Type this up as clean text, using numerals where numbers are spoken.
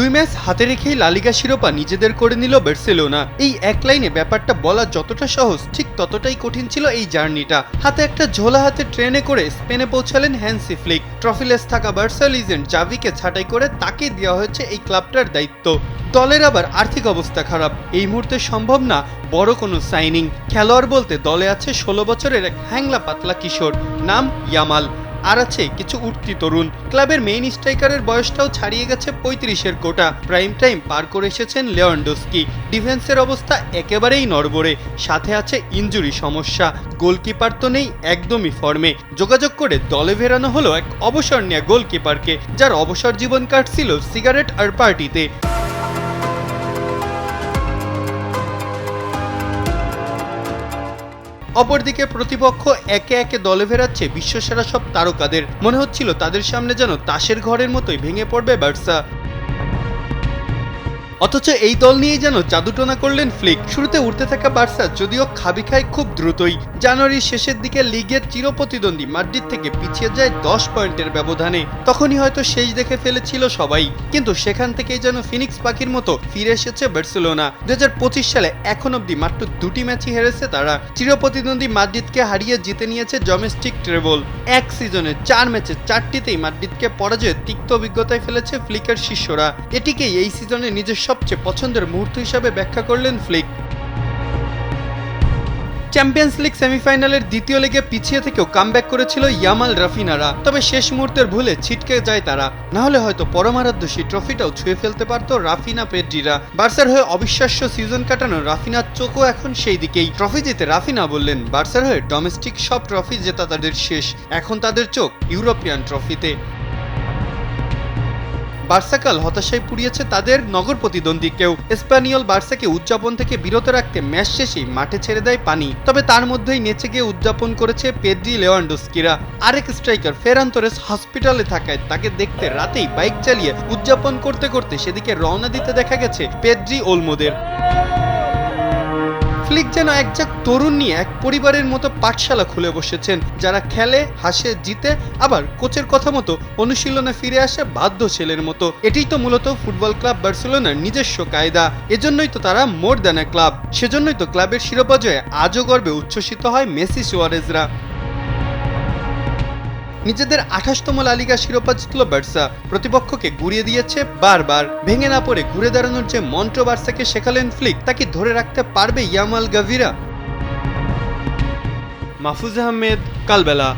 2 match হাতে রেখেই লা লিগা শিরোপা নিজেদের করে নিল বার্সেলোনা। এই এক লাইনে ব্যাপারটা বলা যতটা সহজ ঠিক ততটাই কঠিন ছিল এই জার্নিটা। হাতে একটা ঝোলা হাতে ট্রেনে করে স্পেনে পৌঁছালেন হ্যান্সি ফ্লিক। ট্রফিলেস থাকা বার্সা লিজেন্ড জাভিকে ছাঁটাই করে তাকে দেওয়া হয়েছে এই ক্লাবটার দায়িত্ব। দলের আবার আর্থিক অবস্থা খারাপ, এই মুহূর্তে সম্ভব না বড় কোনো সাইনিং। খেলোয়াড় বলতে দলে আছে 16 বছরের এক হ্যাংলা পাতলা কিশোর, নাম ইয়ামাল, আর আছে কিছু উঠতি তরুণ। ক্লাবের মেইন স্ট্রাইকারের বয়সটাও ছাড়িয়ে গেছে 35-এর কোটা। প্রাইম টাইম পার করে এসেছেন লেভানডস্কি। ডিফেন্সের অবস্থা একেবারেই নড়বড়ে, সাথে আছে ইনজুরি সমস্যা। গোলকিপার তো নেই একদমই ফর্মে। যোগাযোগ করে দলে ফেরানো হলো এক অবসর নেয়া গোলকিপারকে, যার অবসর জীবন কাটছিল সিগারেট আর পার্টিতে। অপরদিকে প্রতিপক্ষ একে একে দলে ফেরাচ্ছে বিশ্বসেরা সব তারকাদের। মনে হচ্ছিল তাদের সামনে যেন তাসের ঘরের মতোই ভেঙে পড়বে বার্সা। অথচ এই দল নিয়েই যেন জাদুটোনা করলেন ফ্লিক। শুরুতে উঠতে থাকা বার্সা যদিও খাবি খায় খুব দ্রুতই। জানুয়ারির শেষের দিকে লিগের চিরপ্রতিদ্বন্দ্বী মাদ্রিদ থেকে পিছিয়ে যায় 10 পয়েন্টের ব্যবধানে। তখনই হয়তো শেষ দেখে ফেলেছিল সবাই, কিন্তু সেখান থেকেই যেন ফিনিক্স পাখির মতো ফিরে এসেছে বার্সেলোনা। 2025 সালে এখন অব্দি মাত্র 2টি ম্যাচই হেরেছে তারা। চিরপ্রতিদ্বন্দ্বী মাদ্রিদকে হারিয়ে জিতে নিয়েছে ডোমেস্টিক ট্রেবল। এক সিজনে 4 ম্যাচে 4টিতেই মাদ্রিদকে পরাজয়ের তিক্ত অভিজ্ঞতায় ফেলেছে ফ্লিকের শিষ্যরা। এটিকেই এই সিজনে নিজের সবচেয়ে পছন্দের মুহূর্ত হিসাবে ব্যাখ্যা করলেন ফ্লিক। চ্যাম্পিয়ন্স লিগ সেমিফাইনালের দ্বিতীয় লেগে পিছিয়ে থেকেও কামব্যাক করেছিল ইয়ামাল রাফিনারা, তবে শেষ মুহূর্তের ভুলে ছিটকে যায় তারা। না হলে হয়তো পরমারাধ্য সেই ট্রফিটাও ছুঁয়ে ফেলতে পারত রাফিনা পেড্রিরা। বার্সার হয়ে অবিশ্বাস্য সিজন কাটানো রাফিনার চোখও এখন সেই দিকেই। ট্রফি জিতে রাফিনা বললেন, বার্সার হয়ে ডোমেস্টিক সব ট্রফি জেতা তাদের শেষ, এখন তাদের চোখ ইউরোপিয়ান ট্রফিতে। বার্সাকাল হতাশায় পুড়িয়েছে তাদের নগর প্রতিদ্বন্দ্বীকেও। স্প্যানিয়ল বার্সাকে উদযাপন থেকে বিরত রাখতে ম্যাচ শেষেই মাঠে ছেড়ে দেয় পানি। তবে তার মধ্যেই নেচে গিয়ে উদযাপন করেছে পেদ্রি লেভানডস্কিরা। আরেক স্ট্রাইকার ফেরান তোরেস হসপিটালে থাকায় তাকে দেখতে রাতেই বাইক চালিয়ে উদযাপন করতে করতে সেদিকে রওনা দিতে দেখা গেছে পেদ্রি ওলমোদের। ফ্লিক যেন একজাক তরুণ নিয়ে এক পরিবারের মতো পাঠশালা খুলে বসেছেন, যারা খেলে, হাসে, জিতে, আবার কোচের কথা মতো অনুশীলনে ফিরে আসে বাধ্য ছেলের মতো। এটাই তো মূলত ফুটবল ক্লাব বার্সেলোনার নিজস্ব কায়দা। এজন্যই তো তারা মোর দ্যান এ ক্লাব। সেজন্যই তো ক্লাবের শিরোপা জয়ে আজও গর্বে উচ্ছ্বসিত হয় মেসি সুয়ারেজরা। নিজেদের 28তম লা লিগা শিরোপা জিতল বার্সা। প্রতিপক্ষকে গুড়িয়ে দিয়েছে বারবার। ভেঙে না পড়ে ঘুরে দাঁড়ানোর যে মন্ত্র বার্সাকে শেখালেন ফ্লিক, তাকে ধরে রাখতে পারবে ইয়ামাল গাভিরা? মাহফুজ আহমেদ, কালবেলা।